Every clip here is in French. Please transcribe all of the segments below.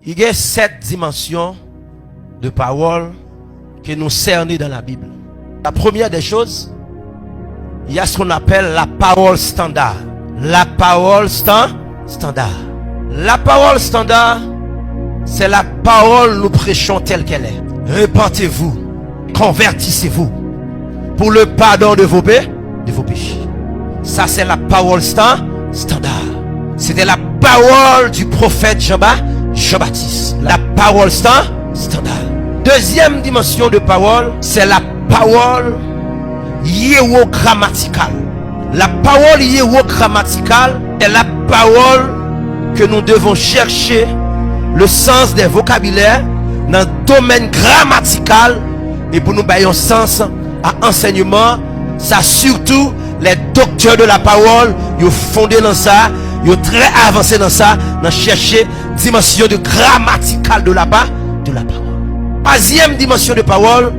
Il y a 7 dimensions de parole que nous cernons dans la Bible. La première des choses, il y a ce qu'on appelle la parole standard. La parole standard. La parole standard, c'est la parole nous prêchons telle qu'elle est. Repentez-vous, convertissez-vous pour le pardon de vos péchés. Ça, c'est la parole standard. C'était la parole du prophète Jean-Baptiste. La parole standard. Deuxième dimension de parole, c'est la parole hiérogrammaticale. La parole hiérogrammaticale est la parole que nous devons chercher le sens des vocabulaires dans le domaine grammatical et pour nous bailler un sens à enseignement. Ça, surtout les docteurs de la parole, ils ont fondé dans ça, ils ont très avancé dans ça, dans chercher dimension de grammaticale de la parole. Troisième dimension de parole,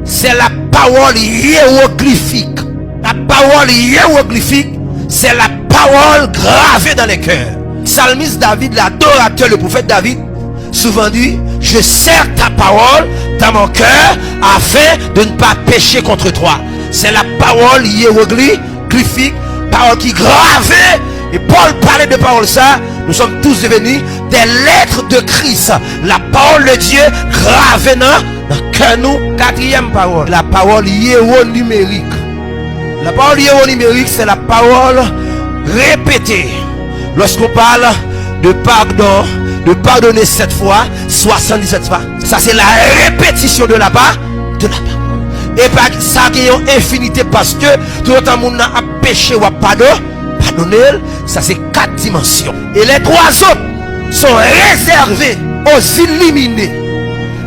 c'est la parole hiéroglyphique. La parole hiéroglyphique, c'est la parole gravée dans les cœurs. Psalmiste David, l'adorateur, le prophète David, souvent dit: je serre ta parole dans mon cœur afin de ne pas pécher contre toi. C'est la parole hiéroglyphique, parole qui gravée. Et Paul parlait de parole ça. Nous sommes tous devenus des lettres de Christ. La parole de Dieu gravée dans le cœur nous. Quatrième parole, la parole hiéronumérique. La parole hiéronumérique, c'est la parole répétée. Lorsqu'on parle de pardon, de pardonner 7 fois, 77 fois, ça c'est la répétition de la parole. Et pas ça qui est une infinité, parce que tout le monde a péché ou a pardonner, ça c'est 4 dimensions. Et les 3 autres sont réservés aux illuminés.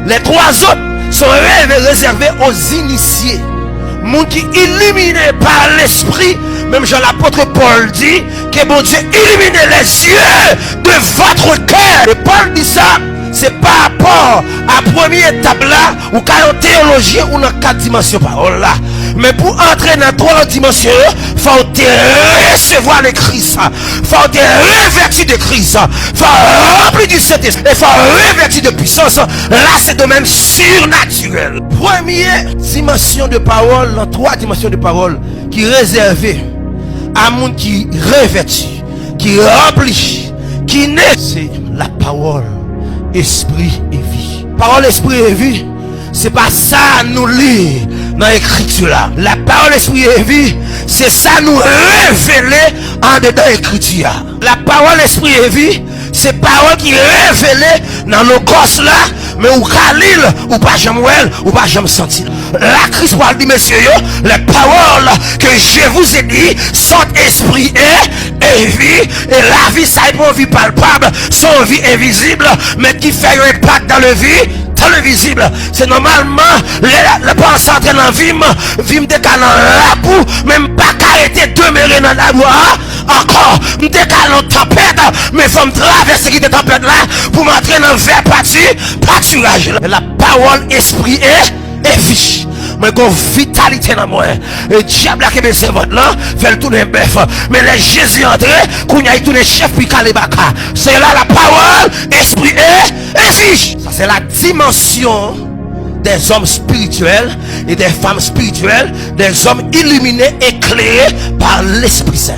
Les 3 autres sont réservés aux initiés. Monde qui illuminé par l'esprit, même Jean l'apôtre Paul dit que bon Dieu illumine les yeux de votre cœur. Et Paul dit ça, c'est par rapport à la première étape là, ou quand on théologie ou dans 4 dimensions parole là. Mais pour entrer dans 3 dimensions, il faut te recevoir le Christ. Il faut te revêtir de Christ. Il faut remplir du Saint-Esprit. Il faut revêtir de puissance. Là, c'est domaine surnaturel. Première dimension de parole, dans 3 dimensions de parole, qui est réservée à monde qui revêtit, qui remplit, qui naît, c'est la parole, esprit et vie. Parole, esprit et vie, c'est pas ça nous lire dans l'écriture là. La parole, esprit et vie, c'est ça nous révéler en dedans l'écriture. La parole, esprit et vie, c'est parole qui révélée dans nos gosses là, mais ou Khalil, ou pas Jean-Mouel, ou pas Jean-Senti. La Christ va dire, messieurs, les paroles que je vous ai dit sont esprit et vie. Et la vie, ça est pas une vie palpable, son vie invisible, mais qui fait un impact dans le vie. Dans le visible, c'est normalement le pensée entrer dans le vim de canon la boue, même pas qu'arrêter demeurer dans la boue. Encore, de canon tempête, mais faut me traverser cette tempête là pour m'entrer dans le vrai pâturage. La parole, esprit et vie. Mais qu'on vitalité dans moi. Et diable qui me servante là, fait le tourner bœuf. Mais les Jésus entré, qu'on y a tourné chef puis calébaka. C'est là la parole, esprit et vie. Ça c'est la dimension des hommes spirituels et des femmes spirituelles, des hommes illuminés, éclairés par l'Esprit Saint.